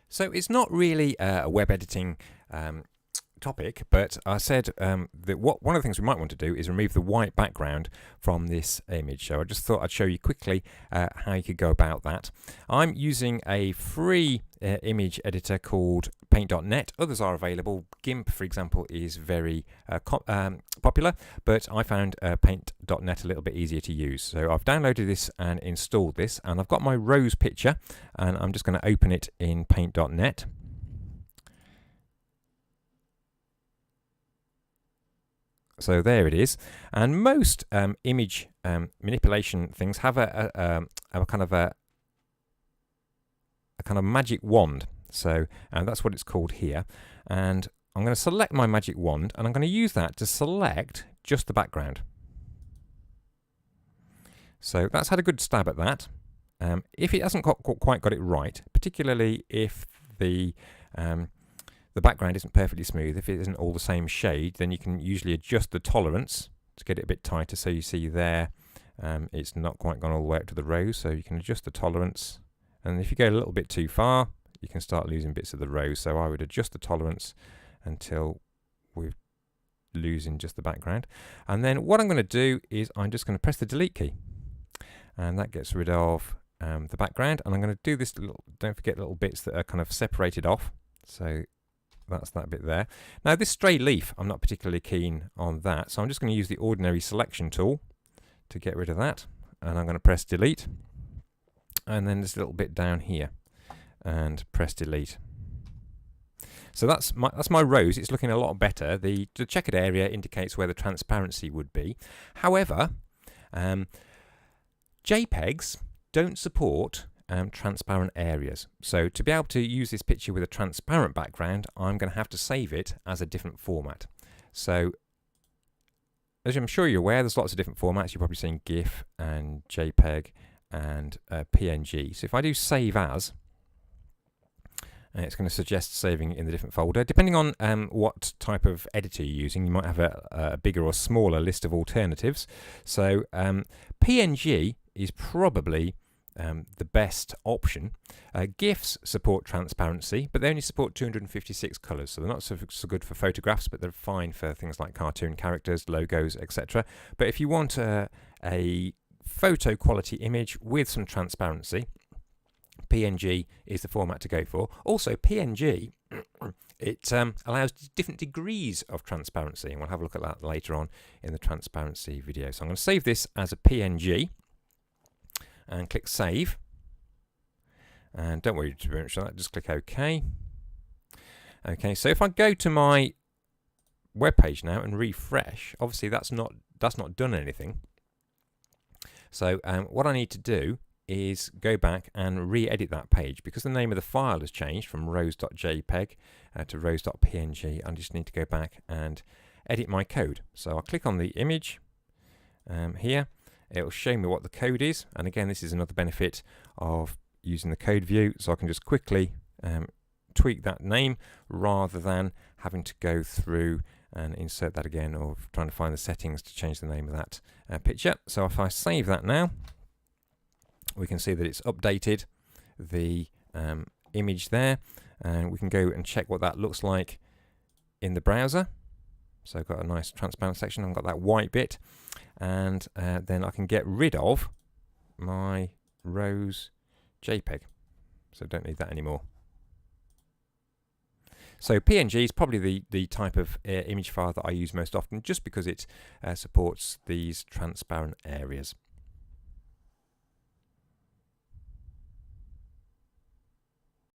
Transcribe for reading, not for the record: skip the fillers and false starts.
So it's not really a web editing topic, but I said that one of the things we might want to do is remove the white background from this image. So I just thought I'd show you quickly how you could go about that. I'm using a free image editor called Paint.net. Others are available. GIMP, for example, is very popular, but I found Paint.net a little bit easier to use. So I've downloaded this and installed this, and I've got my rose picture, and I'm just going to open it in Paint.net. So there it is, and most image manipulation things have a kind of magic wand. So that's what it's called here. And I'm going to select my magic wand, and I'm going to use that to select just the background. So that's had a good stab at that. If it hasn't quite got it right, particularly if the background isn't perfectly smooth, if it isn't all the same shade, then you can usually adjust the tolerance to get it a bit tighter. So you see there, it's not quite gone all the way up to the rose, so you can adjust the tolerance. And if you go a little bit too far, you can start losing bits of the rose. So I would adjust the tolerance until we're losing just the background. And then what I'm going to do is I'm just going to press the delete key, and that gets rid of the background. And I'm going to do this don't forget little bits that are kind of separated off. So that's that bit there. Now this stray leaf, I'm not particularly keen on that, so I'm just going to use the ordinary selection tool to get rid of that, and I'm going to press delete, and then this little bit down here, and press delete. So that's my rose. It's looking a lot better. The checkered area indicates where the transparency would be. However, JPEGs don't support transparent areas. So to be able to use this picture with a transparent background, I'm going to have to save it as a different format. So as I'm sure you're aware, there's lots of different formats. You've probably seen GIF and JPEG and PNG. So if I do save as, it's going to suggest saving in the different folder. Depending on what type of editor you're using, you might have a bigger or smaller list of alternatives. So PNG is probably the best option. GIFs support transparency, but they only support 256 colours, so they're not so good for photographs, but they're fine for things like cartoon characters, logos, etc. But if you want a photo quality image with some transparency, PNG is the format to go for. Also, PNG, it allows different degrees of transparency, and we'll have a look at that later on in the transparency video. So I'm going to save this as a PNG, and click save, and don't worry too much about that, just click OK. Okay, so if I go to my web page now and refresh, obviously that's not done anything. So what I need to do is go back and re-edit that page, because the name of the file has changed from rose.jpg to rose.png. I just need to go back and edit my code. So I'll click on the image here. It will show me what the code is, and again, this is another benefit of using the code view, so I can just quickly tweak that name rather than having to go through and insert that again, or trying to find the settings to change the name of that picture. So if I save that now, we can see that it's updated the image there, and we can go and check what that looks like in the browser. So I've got a nice transparent section, I've got that white bit, and then I can get rid of my rose JPEG. So don't need that anymore. So PNG is probably the type of image file that I use most often, just because it supports these transparent areas.